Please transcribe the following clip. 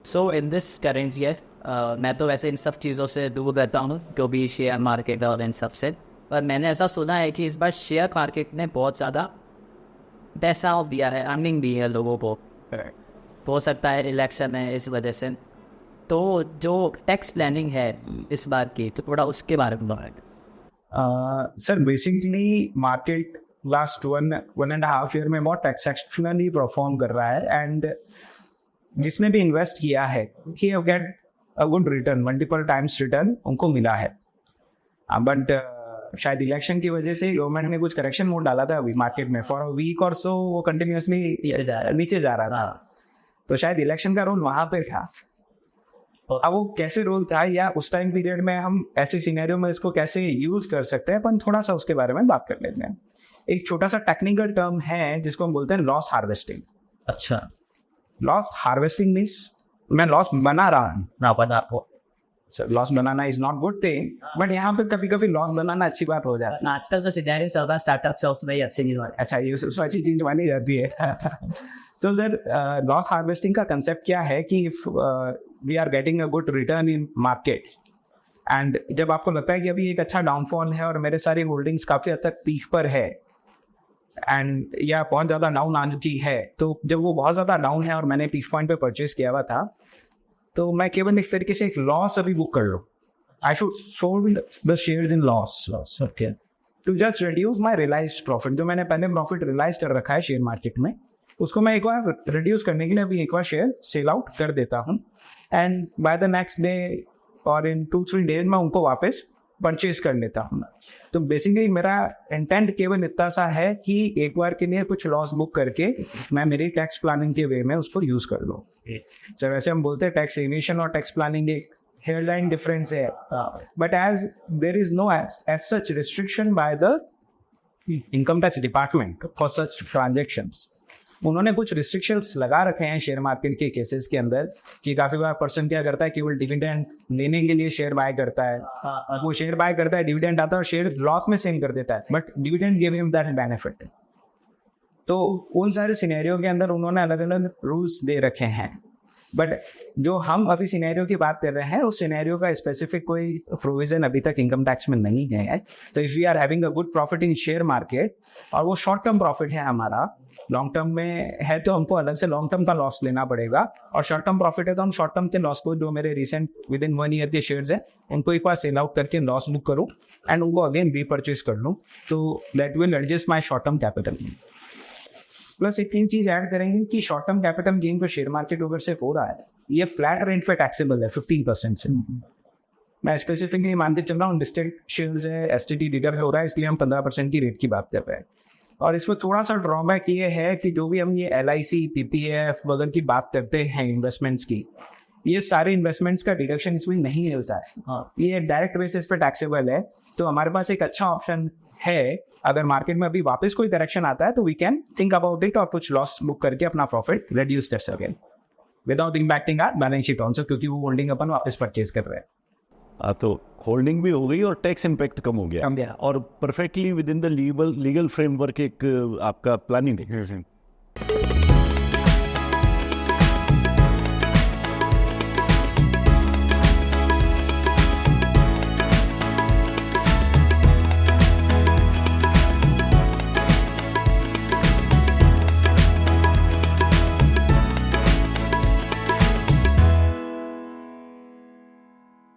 So in this current year मैं तो वैसे इन सब चीज़ों से दूर रहता हूँ, जो भी शेयर मार्केट और इन सब से। पर मैंने ऐसा सुना है कि इस बार शेयर मार्केट ने बहुत ज़्यादा पैसा दिया है, अर्निंग दी है लोगों को। हो सकता है इलेक्शन है इस वजह से। तो जो टैक्स प्लानिंग है इस बार की, तो थोड़ा उसके बारे में बताएं। Sir basically market last 1.5 year में बहुत एक्सेप्शनली परफॉर्म कर रहा है, एंड जिसने भी इन्वेस्ट किया है he have get a good return, multiple times return उनको मिला है। बट शायद इलेक्शन की वजह से गवर्नमेंट ने कुछ करेक्शन मोड डाला था अभी मार्केट में फॉर अ वीक और सो, वो कंटिन्यूसली नीचे जा रहा था। तो शायद इलेक्शन का रोल वहां पे था। अब वो कैसे रोल था या उस टाइम पीरियड में हम ऐसे सिनेरियो में इसको कैसे यूज कर सकते हैं, अपन थोड़ा सा उसके बारे में बात कर लेते हैं। एक छोटा सा टेक्निकल टर्म है जिसको हम बोलते हैं लॉस हार्वेस्टिंग। अच्छा, लॉस हार्वेस्टिंग मीन्स मैं लॉस बना रहा हूँ ना पता आपको। Loss banana is not good thing, but यहाँ पे कभी कभी लॉस बनाना अच्छी बात हो जाती है। आजकल तो सिनेरियो चल रहा है स्टार्टअप से, उसमें ही अच्छी नहीं हो रहा है। ऐसा ये सबसे अच्छी चीज मानी जाती है। तो सर लॉस हार्वेस्टिंग का कंसेप्ट क्या है कि if we are getting a good return in market, and जब आपको लगता है कि अभी एक अच्छा डाउनफॉल है और मेरे सारी होल्डिंग्स काफी हद तक पीक पर है एंड या बहुत ज्यादा डाउन आ चुकी है, तो जब वो बहुत ज्यादा डाउन है और मैंने पीक पॉइंट पे परचेज किया हुआ था, तो मैं केवल एक तरीके से एक लॉस अभी बुक कर लो। I should sold the shares in loss okay, to just reduce my realised profit. जो मैंने पहले प्रॉफिट रियलाइज कर रखा है शेयर मार्केट में, उसको मैं एक बार रिड्यूस करने के लिए अभी एक बार शेयर सेल आउट कर देता हूँ, and by the next day और इन 2-3 डेज में उनको वापस परचेज कर लेता हूँ। तो बेसिकली मेरा इंटेंट केवल इतना सा है कि एक बार के लिए कुछ लॉस बुक करके मैं मेरी टैक्स प्लानिंग के वे में उसको यूज कर लूँ। सर वैसे हम बोलते हैं टैक्स एविएशन और टैक्स प्लानिंग एक हेयरलाइन डिफरेंस है, but as there is no as such restriction by the income tax department for such transactions, उन्होंने कुछ रिस्ट्रिक्शंस लगा रखे हैं शेयर मार्केट के केसेस के अंदर कि काफी बार पर्सन क्या करता है, केवल डिविडेंड लेने के लिए शेयर बाय करता है। वो शेयर बाय करता है, डिविडेंड आता है और शेयर लॉस में सेल कर देता है, but dividend give him that benefit. तो उन सारे सिनेरियो के अंदर उन्होंने अलग अलग रूल्स दे रखे हैं, बट जो हम अभी सिनेरियो की बात कर रहे हैं उस सिनेरियो का स्पेसिफिक कोई प्रोविजन अभी तक इनकम टैक्स में नहीं है। तो if we are having a good profit in share market और वो शॉर्ट टर्म प्रॉफिट है हमारा, लॉन्ग टर्म में है तो हमको अलग से लॉन्ग टर्म का लॉस लेना पड़ेगा, और शॉर्ट टर्म प्रॉफिट है तो हम शॉर्ट टर्म के लॉस को, जो मेरे रिसेंट विद इन 1 ईयर के शेयर्स है, उनको एक बार सेल आउट करके लॉस बुक करूँ एंड उनको अगेन रीपरचेज कर लूँ, तो that will adjust my short term capital. Plus एक तीन चीज ऐड करेंगे कि शॉर्ट टर्म कैपिटल गेन को शेयर मार्केट ओवर से हो रहा है, ये फ्लैट रेट पे टैक्सेबल है 15% से। मैं स्पेसिफिकली मान के चल रहा हूँ लिस्टेड शेयर्स है, एसटीटी डिडक्ट हो रहा है, इसलिए हम 15% की रेट की बात कर रहे हैं। और इसमें थोड़ा सा ड्रॉबैक ये है कि जो भी हम ये LIC PPF वगैरह की बात करते हैं इन्वेस्टमेंट्स की, ये सारे इन्वेस्टमेंट्स का डिडक्शन इसमें नहीं मिलता है। ये डायरेक्ट बेसिस पे टैक्सेबल है। तो हमारे पास एक अच्छा ऑप्शन है, अगर मार्केट में अभी वापस कोई करेक्शन आता है तो we can think about it और कुछ लॉस बुक करके अपना प्रॉफिट रिड्यूस कर सकें without impacting our balance sheet also, क्योंकि वो होल्डिंग अपन वापस परचेज कर रहे हैं। तो होल्डिंग भी हो गई और टैक्स इम्पैक्ट कम हो गया और perfectly with in the legal framework एक आपका प्लानिंग है।